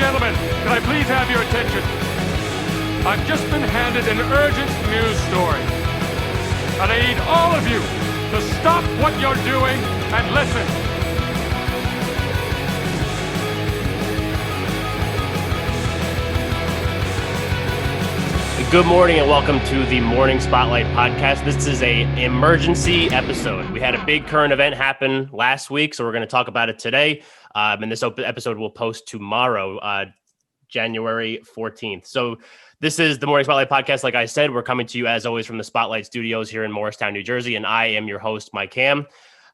gentlemen, can I please have your attention? I've just been handed an urgent news story. And I need all of you to stop what you're doing and listen. Good morning and welcome to the Morning Spotlight podcast. This is an emergency episode. We had a big current event happen last week, so we're going to talk about it today. And this episode will post tomorrow, January 14th. So this is the Morning Spotlight podcast. Like I said, we're coming to you as always from the Spotlight Studios here in Morristown, New Jersey, and I am your host, Mike Cam.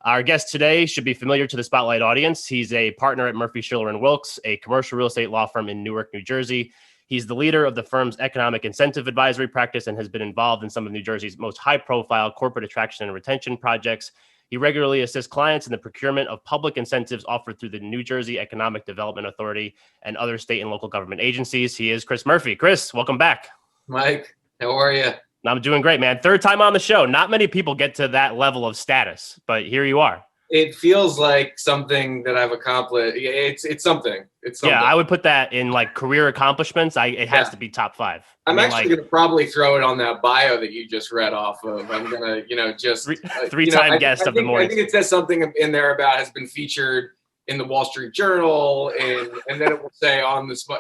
Our guest today should be familiar to the Spotlight audience. He's a partner at Murphy, Schiller and Wilkes, a commercial real estate law firm in Newark, New Jersey. He's the leader of the firm's economic incentive advisory practice and has been involved in some of New Jersey's most high-profile corporate attraction and retention projects. He regularly assists clients in the procurement of public incentives offered through the New Jersey Economic Development Authority and other state and local government agencies. He is Chris Murphy. Chris, welcome back. Mike, how are you? I'm doing great, man. Third time on the show. Not many people get to that level of status, but here you are. It feels like something that I've accomplished. It's something. It's something. Yeah, I would put that in like career accomplishments. It has to be top 5. I'm actually going to probably throw it on that bio that you just read off of. I'm going to, just three-time guest of the morning. I think it says something in there about has been featured in the Wall Street Journal, and then it will say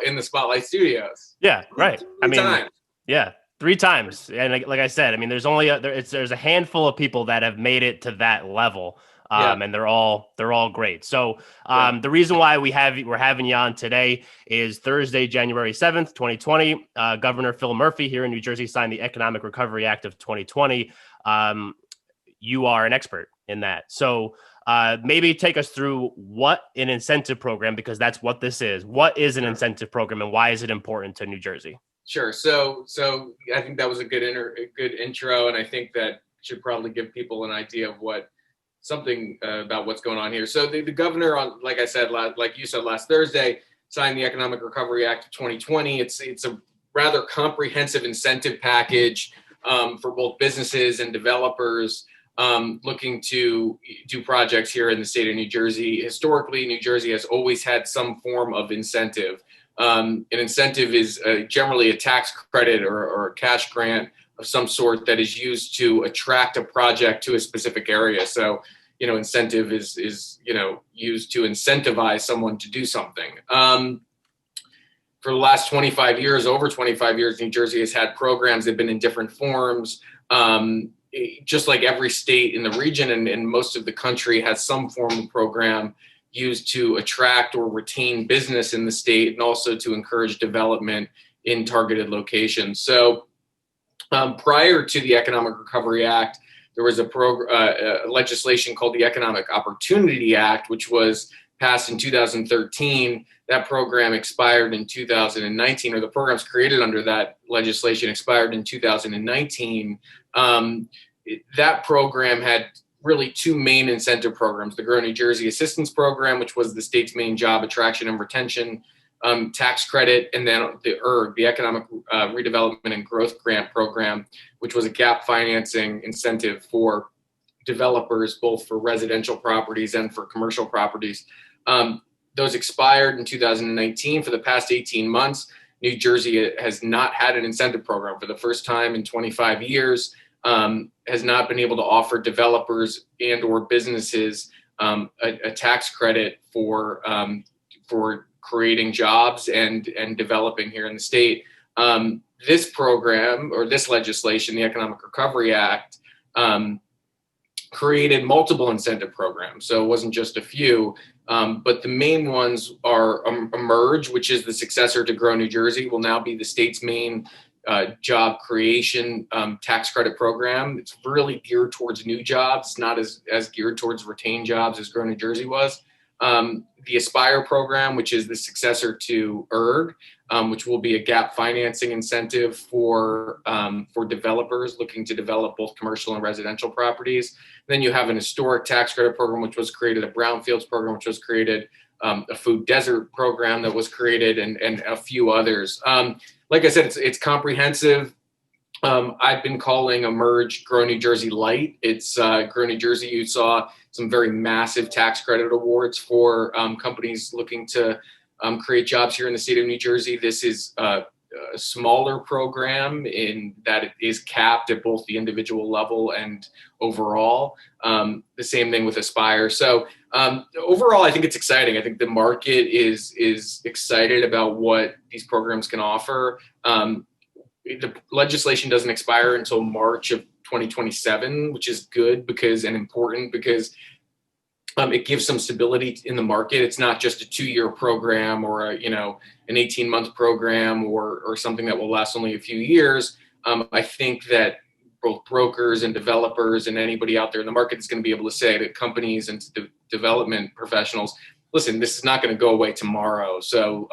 in the Spotlight Studios. Yeah, right. Three times. Yeah. 3 times. And like I said, I mean, there's only there's a handful of people that have made it to that level. And they're all great. So the reason why we're having you on today is Thursday, January 7th, 2020. Governor Phil Murphy here in New Jersey signed the Economic Recovery Act of 2020. You are an expert in that. So maybe take us through what an incentive program, because that's what this is. What is an incentive program and why is it important to New Jersey? Sure. So I think that was a good intro, and I think that should probably give people an idea of something about what's going on here. So the governor, like you said last Thursday, signed the Economic Recovery Act of 2020. It's a rather comprehensive incentive package for both businesses and developers looking to do projects here in the state of New Jersey. Historically, New Jersey has always had some form of incentive. An incentive is generally a tax credit or a cash grant of some sort that is used to attract a project to a specific area. So, incentive is used to incentivize someone to do something. For the last 25 years, over 25 years, New Jersey has had programs that have been in different forms. Just like every state in the region and most of the country has some form of program used to attract or retain business in the state and also to encourage development in targeted locations. So, prior to the Economic Recovery Act, there was a legislation called the Economic Opportunity Act, which was passed in 2013. That program expired in 2019, or the programs created under that legislation expired in 2019. That program had really 2 main incentive programs: the Grow New Jersey Assistance Program, which was the state's main job attraction and retention tax credit, and then the ERG, the Economic Redevelopment and Growth Grant Program, which was a gap financing incentive for developers, both for residential properties and for commercial properties. Those expired in 2019. For the past 18 months, New Jersey has not had an incentive program. For the first time in 25 years, has not been able to offer developers and or businesses a tax credit for creating jobs and developing here in the state. This program, or this legislation, the Economic Recovery Act, created multiple incentive programs. So it wasn't just a few, but the main ones are Emerge, which is the successor to Grow New Jersey, will now be the state's main job creation tax credit program. It's really geared towards new jobs, not as geared towards retained jobs as Grow New Jersey was. The Aspire program, which is the successor to ERG, which will be a gap financing incentive for developers looking to develop both commercial and residential properties. Then you have an historic tax credit program, which was created, a brownfields program, which was created, a food desert program that was created, and a few others. Like I said, it's comprehensive. I've been calling Emerge Grow New Jersey Light. It's Grow New Jersey. You saw some very massive tax credit awards for companies looking to create jobs here in the state of New Jersey. This is a smaller program in that it is capped at both the individual level and overall. The same thing with Aspire. So overall, I think it's exciting. I think the market is excited about what these programs can offer. The legislation doesn't expire until March of 2027, which is good and important because it gives some stability in the market. It's not just a 2-year program or an 18-month program or something that will last only a few years. I think that both brokers and developers and anybody out there in the market is going to be able to say to companies and to development professionals, listen, this is not going to go away tomorrow. So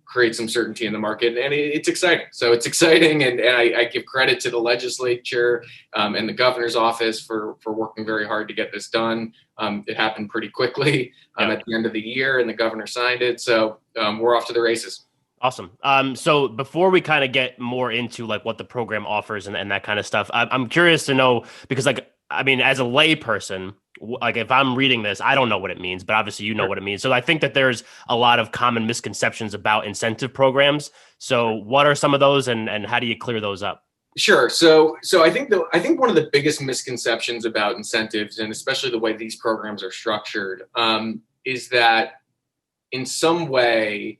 create some certainty in the market, and it's exciting. So it's exciting, and I give credit to the legislature and the governor's office for working very hard to get this done. It happened pretty quickly at the end of the year, and the governor signed it. So we're off to the races. Awesome. So before we kind of get more into like what the program offers and that kind of stuff, I'm curious to know, because as a lay person, like if I'm reading this, I don't know what it means, but obviously you know what it means. So I think that there's a lot of common misconceptions about incentive programs. So what are some of those, and how do you clear those up? Sure. So I think one of the biggest misconceptions about incentives, and especially the way these programs are structured, is that in some way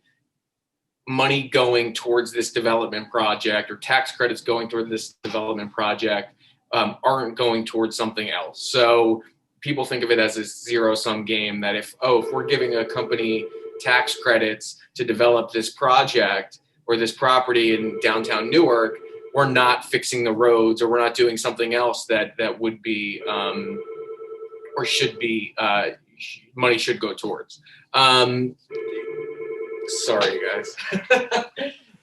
money going towards this development project or tax credits going toward this development project aren't going towards something else. So people think of it as a zero-sum game, that if we're giving a company tax credits to develop this project or this property in downtown Newark, we're not fixing the roads, or we're not doing something else that would be or should be money should go towards. Sorry, guys.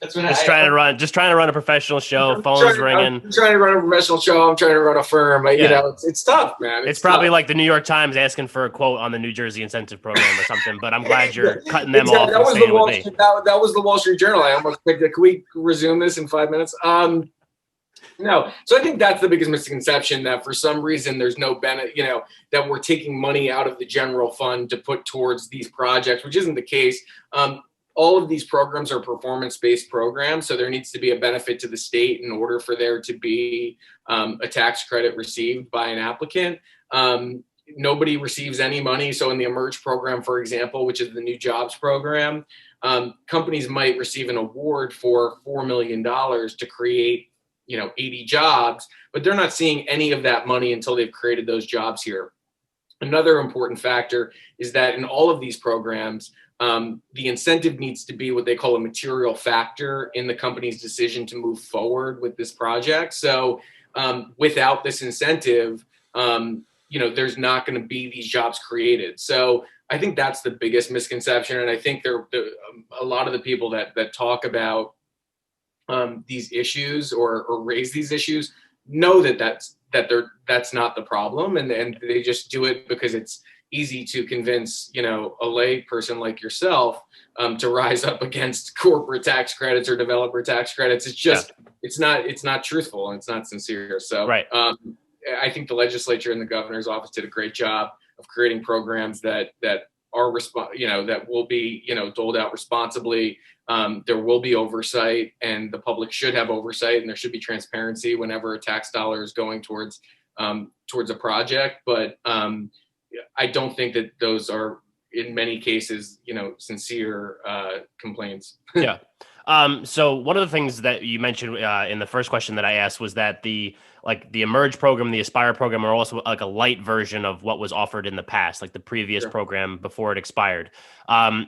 That's when just trying to run a professional show. Phones ringing. I'm trying to run a professional show. I'm trying to run a firm. It's tough, man. It's probably tough. Like the New York Times asking for a quote on the New Jersey incentive program or something. But I'm glad you're cutting them off. That was the Wall Street Journal. I almost picked it. Can we resume this in 5 minutes? No. So I think that's the biggest misconception, that for some reason there's no benefit, that we're taking money out of the general fund to put towards these projects, which isn't the case. All of these programs are performance-based programs, so there needs to be a benefit to the state in order for there to be a tax credit received by an applicant. Nobody receives any money. So in the Emerge program, for example, which is the new jobs program, companies might receive an award for $4 million to create 80 jobs, but they're not seeing any of that money until they've created those jobs here. Another important factor is that in all of these programs, the incentive needs to be what they call a material factor in the company's decision to move forward with this project. So without this incentive, there's not going to be these jobs created. So I think that's the biggest misconception. And I think a lot of the people that talk about these issues or raise these issues know that's not the problem, and they just do it because it's easy to convince a lay person like yourself to rise up against corporate tax credits or developer tax credits. It's just it's not truthful, and it's not sincere. So right. I think the legislature and the governor's office did a great job of creating programs that are that will be doled out responsibly. There will be oversight, and the public should have oversight, and there should be transparency whenever a tax dollar is going towards a project. But I don't think that those are, in many cases, sincere complaints. Yeah. So one of the things that you mentioned in the first question that I asked was that the Emerge program, the Aspire program, are also like a light version of what was offered in the past, like the previous program before it expired.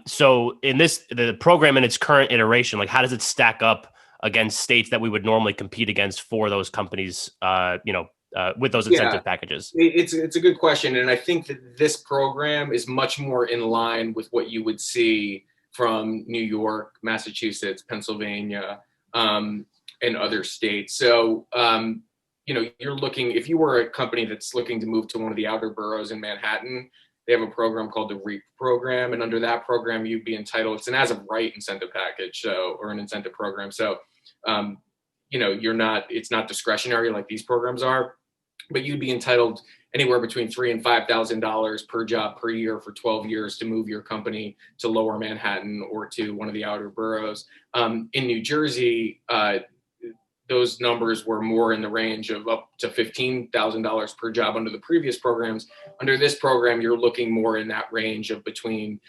So in the program in its current iteration, like how does it stack up against states that we would normally compete against for those companies, with those incentive packages? It's a good question. And I think that this program is much more in line with what you would see from New York, Massachusetts, Pennsylvania, and other states. So, you're looking, if you were a company that's looking to move to one of the outer boroughs in Manhattan, they have a program called the REAP program. And under that program, you'd be entitled, it's an as of right incentive package, or an incentive program. So, it's not discretionary like these programs are. but you'd be entitled anywhere between $3,000 and $5,000 per job per year for 12 years to move your company to Lower Manhattan or to one of the outer boroughs. In New Jersey, those numbers were more in the range of up to $15,000 per job under the previous programs. Under this program, you're looking more in that range of between,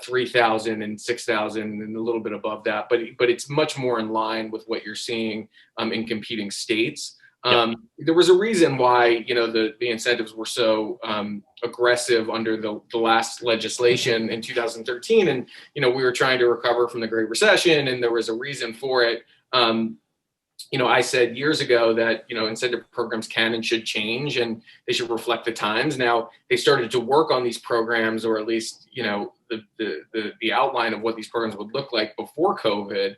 3,000 and 6,000 and a little bit above that. But it's much more in line with what you're seeing in competing states. There was a reason why, the incentives were so aggressive under the last legislation in 2013. And, we were trying to recover from the Great Recession, and there was a reason for it. I said years ago that, incentive programs can and should change, and they should reflect the times. Now they started to work on these programs, or at least, the outline of what these programs would look like before COVID.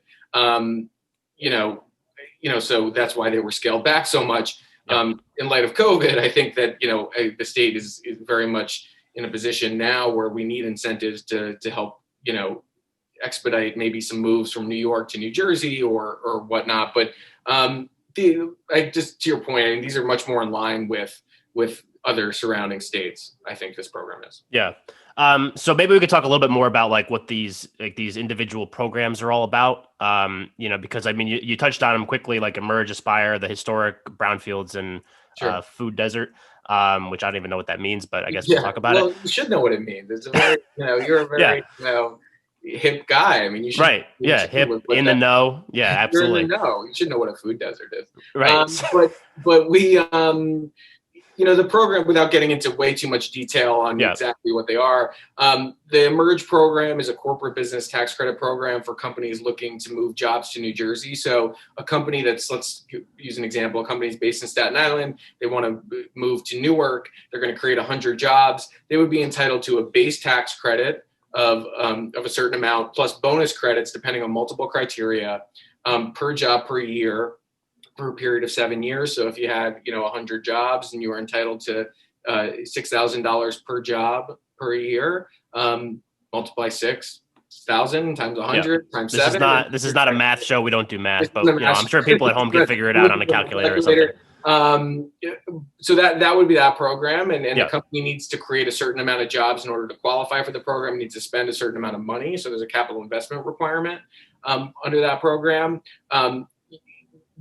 So that's why they were scaled back so much. In light of COVID, I think that, the state is very much in a position now where we need incentives to help, expedite maybe some moves from New York to New Jersey or whatnot. But just to your point, I mean, these are much more in line with other surrounding states. I think this program is. Yeah. So maybe we could talk a little bit more about like what these individual programs are all about. Because I mean, you touched on them quickly, like Emerge, Aspire, the historic brownfields, and Sure. food desert, which I don't even know what that means, but I guess we'll talk about it. You should know what it means. It's a very, you're a very, hip guy. I mean, you should. Right. Yeah. Hip, in the know. Yeah, absolutely. You're in the know. You should know what a food desert is. Right. But we, the program, without getting into way too much detail on exactly what they are, the Emerge program is a corporate business tax credit program for companies looking to move jobs to New Jersey. So a company let's use an example, a company is based in Staten Island, they want to move to Newark, they're going to create 100 jobs. They would be entitled to a base tax credit of a certain amount plus bonus credits depending on multiple criteria per job per year for a period of 7 years. So if you had 100 jobs and you were entitled to $6,000 per job per year, multiply 6,000 times 100 times 7. This is not a math show. We don't do math, but I'm sure people at home can figure it out on a calculator or something. So that would be that program, and the company needs to create a certain amount of jobs in order to qualify for the program. It needs to spend a certain amount of money, so there's a capital investment requirement under that program.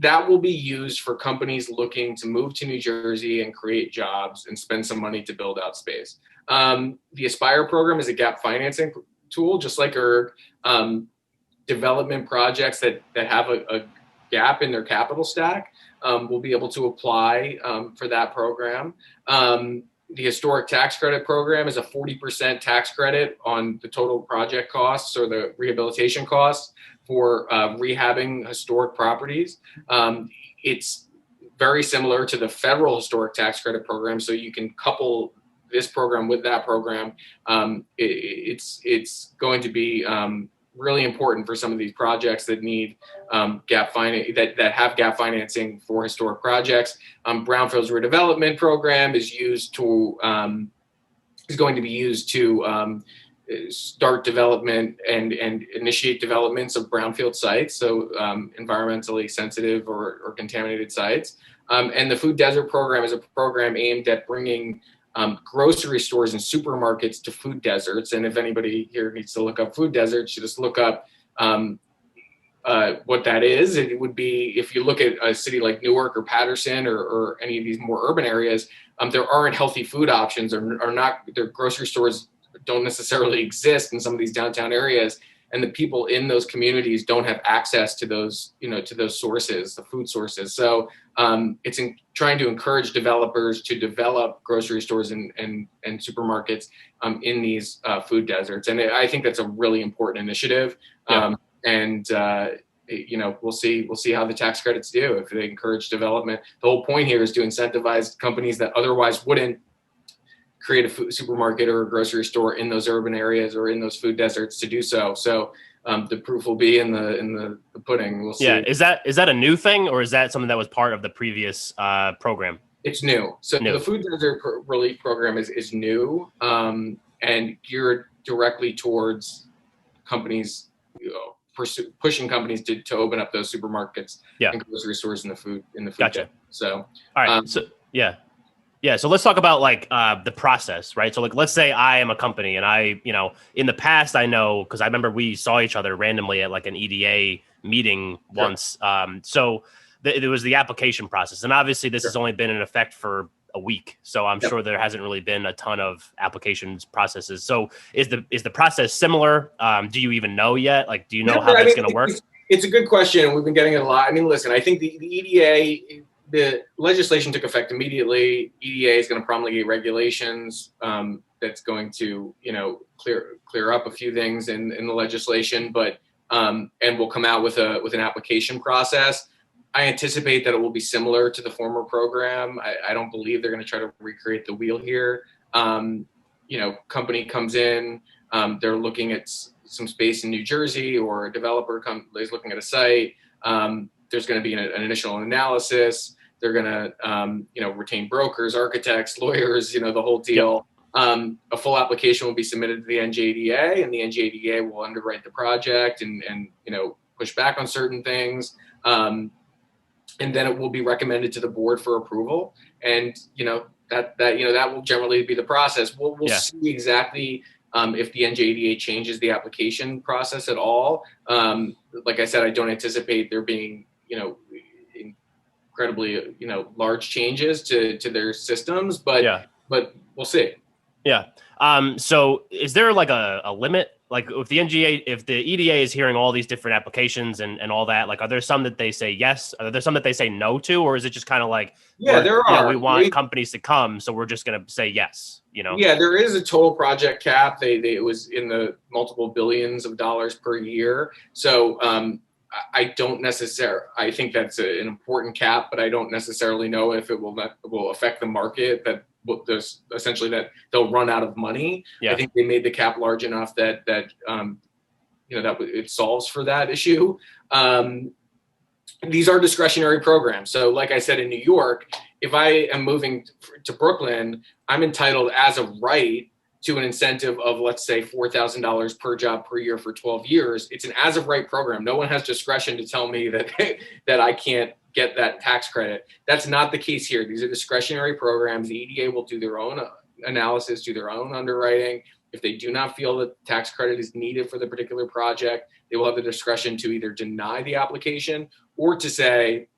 That will be used for companies looking to move to New Jersey and create jobs and spend some money to build out space. The Aspire program is a gap financing tool, just like our development projects that have a gap in their capital stack. Will be able to apply for that program. The historic tax credit program is a 40% tax credit on the total project costs or the rehabilitation costs for rehabbing historic properties. It's very similar to the federal historic tax credit program, so you can couple this program with that program. It's going to be really important for some of these projects that need gap finance that have gap financing for historic projects. Brownfields redevelopment program is going to be used to start development and initiate developments of brownfield sites, so environmentally sensitive or contaminated sites. And the food desert program is a program aimed at bringing grocery stores and supermarkets to food deserts. And if anybody here needs to look up food deserts, you just look up what that is. It would be, if you look at a city like Newark or Patterson or any of these more urban areas, there aren't healthy food options or not. Their grocery stores don't necessarily exist in some of these downtown areas. And the people in those communities don't have access to those, to those sources, the food sources. So it's trying to encourage developers to develop grocery stores and supermarkets in these food deserts. And I think that's a really important initiative. We'll see how the tax credits do if they encourage development. The whole point here is to incentivize companies that otherwise wouldn't create a supermarket or a grocery store in those urban areas or in those food deserts to do so. So the proof will be in the pudding. We'll see. Yeah. Is that a new thing, or is that something that was part of the previous program? It's new. So the food desert relief program is new and geared directly towards companies, pushing companies to open up those supermarkets and grocery stores in the food. Gotcha. So all right. Yeah. Yeah. So let's talk about like the process, right? So like, let's say I am a company and I, in the past, I know, because I remember we saw each other randomly at like an EDA meeting once. So there was the application process. And obviously this has only been in effect for a week. So I'm sure there hasn't really been a ton of applications processes. So is the process similar? Do you even know yet? Like, do you know how that's going to work? It's a good question, and we've been getting it a lot. I mean, listen, I think the EDA, the legislation took effect immediately. EDA is going to promulgate regulations that's going to, clear up a few things in the legislation, but and we'll come out with an application process. I anticipate that it will be similar to the former program. I don't believe they're going to try to recreate the wheel here. Company comes in, they're looking at some space in New Jersey, or a developer is looking at a site. There's going to be an initial analysis. They're going to, retain brokers, architects, lawyers, the whole deal. A full application will be submitted to the NJDA, and the NJDA will underwrite the project and push back on certain things. And then it will be recommended to the board for approval. And, that will generally be the process. We'll see exactly if the NJDA changes the application process at all. Like I said, I don't anticipate there being, incredibly, large changes to their systems, but we'll see. Yeah. So is there like a limit? Like if the EDA is hearing all these different applications and all that, like, are there some that they say yes? Are there some that they say no to? Or is it just kind of like, there are. We want companies to come, so we're just going to say yes, Yeah, there is a total project cap. It was in the multiple billions of dollars per year. So I don't necessarily, I think that's an important cap, but I don't necessarily know if it will affect the market, that there's essentially that they'll run out of money. I think they made the cap large enough that that it solves for that issue. These are discretionary programs. So like I said, in New York, if I am moving to Brooklyn, I'm entitled as of right to an incentive of, let's say, $4,000 per job per year for 12 years. It's an as of right program. No one has discretion to tell me that that I can't get that tax credit. That's not the case here. These are discretionary programs. The EDA will do their own analysis, do their own underwriting. If they do not feel that tax credit is needed for the particular project, they will have the discretion to either deny the application or to say,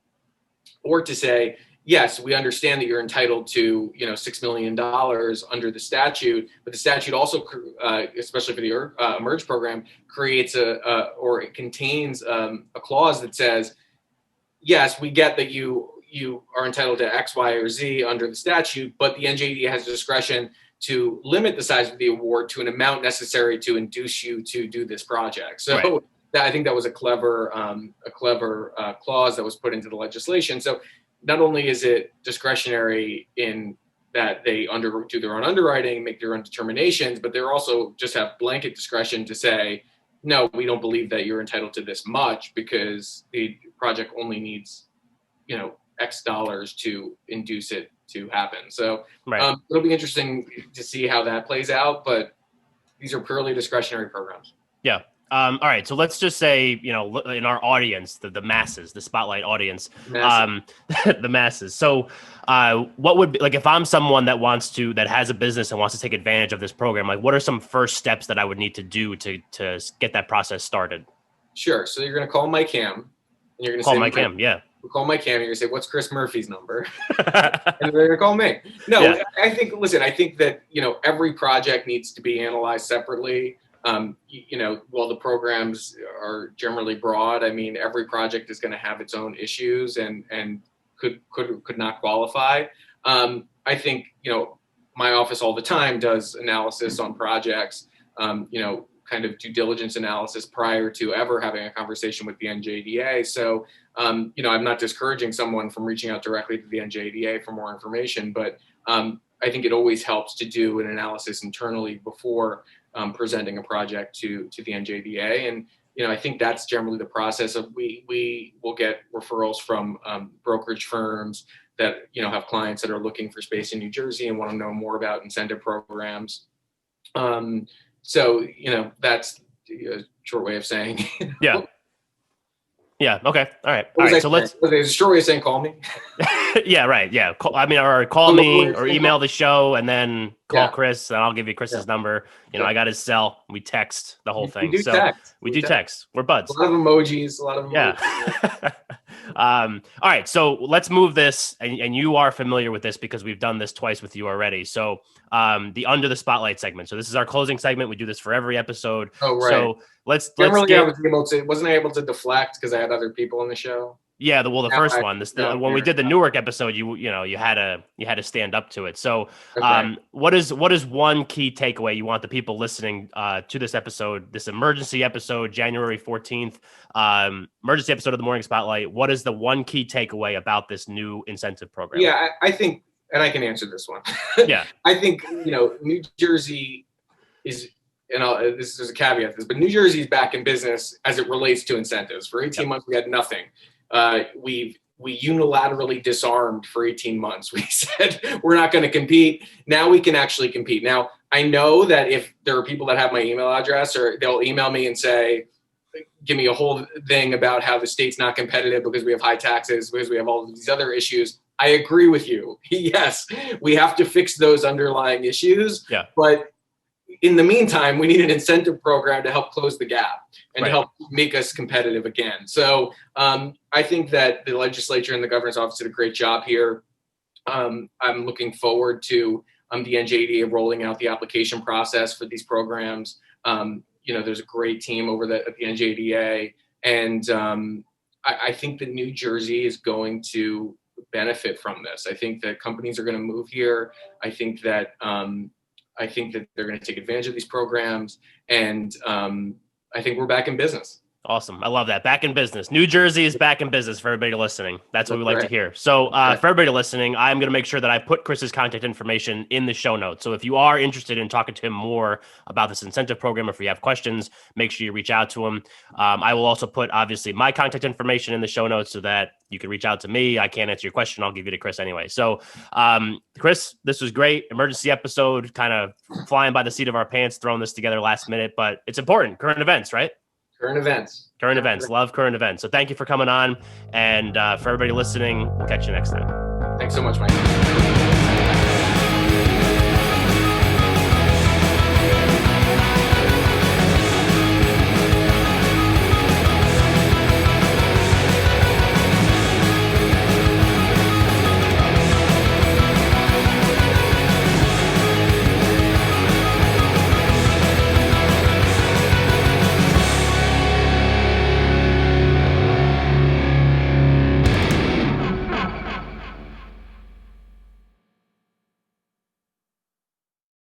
yes, we understand that you're entitled to, $6 million under the statute, but the statute also, especially for the Emerge program, creates or it contains a clause that says, yes, we get that you are entitled to X, Y, or Z under the statute, but the NJDA has discretion to limit the size of the award to an amount necessary to induce you to do this project. So I think that was a clever clause that was put into the legislation. So not only is it discretionary in that they do their own underwriting, make their own determinations, but they're also just have blanket discretion to say, no, we don't believe that you're entitled to this much because the project only needs, X dollars to induce it to happen. So it'll be interesting to see how that plays out, but these are purely discretionary programs. Yeah. All right. So let's just say, in our audience, the masses, the spotlight audience, the masses. So what would be, like, if I'm someone that has a business and wants to take advantage of this program, like, what are some first steps that I would need to do to get that process started? Sure. So you're going to call Mike Ham, and you're going to call Mike Ham. Yeah. Call Mike Ham. You're going to say, what's Chris Murphy's number? And they're going to call me. No, I think that, every project needs to be analyzed separately. While the programs are generally broad, I mean, every project is going to have its own issues and could not qualify. I think, my office all the time does analysis on projects, kind of due diligence analysis prior to ever having a conversation with the NJDA. So, I'm not discouraging someone from reaching out directly to the NJDA for more information, but I think it always helps to do an analysis internally before presenting a project to the NJDA. And, I think that's generally the process of we will get referrals from brokerage firms that, have clients that are looking for space in New Jersey and want to know more about incentive programs. So, that's a short way of saying. Yeah. Yeah. Okay. All right. What All was right. I So saying? let's. Was it a short way of saying call me? Yeah. Right. Yeah. Or call me or email the show and then call Yeah. Chris and I'll give you Chris's number. I got his cell. We text the whole thing. We do so text. we do text. We're buds. A lot of emojis. Yeah. All right. So let's move this. And you are familiar with this because we've done this twice with you already. So the Under the Spotlight segment. So this is our closing segment. We do this for every episode. Oh, right. So let's Generally, get. wasn't I able to deflect because I had other people on the show? Yeah, the first one. When we did the Newark episode, you had to stand up to it. So, Okay. what is one key takeaway you want the people listening to this episode, this emergency episode, January 14th, emergency episode of the Morning Spotlight? What is the one key takeaway about this new incentive program? Yeah, I think, and I can answer this one. Yeah, I think New Jersey is. This is a caveat to this, but New Jersey is back in business as it relates to incentives. For 18 months, we had nothing. We unilaterally disarmed for 18 months. We said we're not going to compete. Now we can actually compete. Now, I know that if there are people that have my email address, or they'll email me and say, give me a whole thing about how the state's not competitive because we have high taxes, because we have all of these other issues. I agree with you. Yes, we have to fix those underlying issues. Yeah. But in the meantime, we need an incentive program to help close the gap and to Right. help make us competitive again. So I think that the legislature and the governor's office did a great job here. I'm looking forward to the NJDA rolling out the application process for these programs. There's a great team over at the NJDA. And I think that New Jersey is going to benefit from this. I think that companies are going to move here. I think that they're going to take advantage of these programs, and I think we're back in business. Awesome. I love that. Back in business. New Jersey is back in business for everybody listening. That's what we like to Right. hear. So for everybody listening, I'm going to make sure that I put Chris's contact information in the show notes. So if you are interested in talking to him more about this incentive program, if you have questions, make sure you reach out to him. I will also put, obviously, my contact information in the show notes so that you can reach out to me. I can't answer your question. I'll give you to Chris anyway. So Chris, this was great. Emergency episode, kind of flying by the seat of our pants, throwing this together last minute, but it's important. Current events, right? Current events. Love current events. So thank you for coming on. And for everybody listening, we'll catch you next time. Thanks so much, Mike.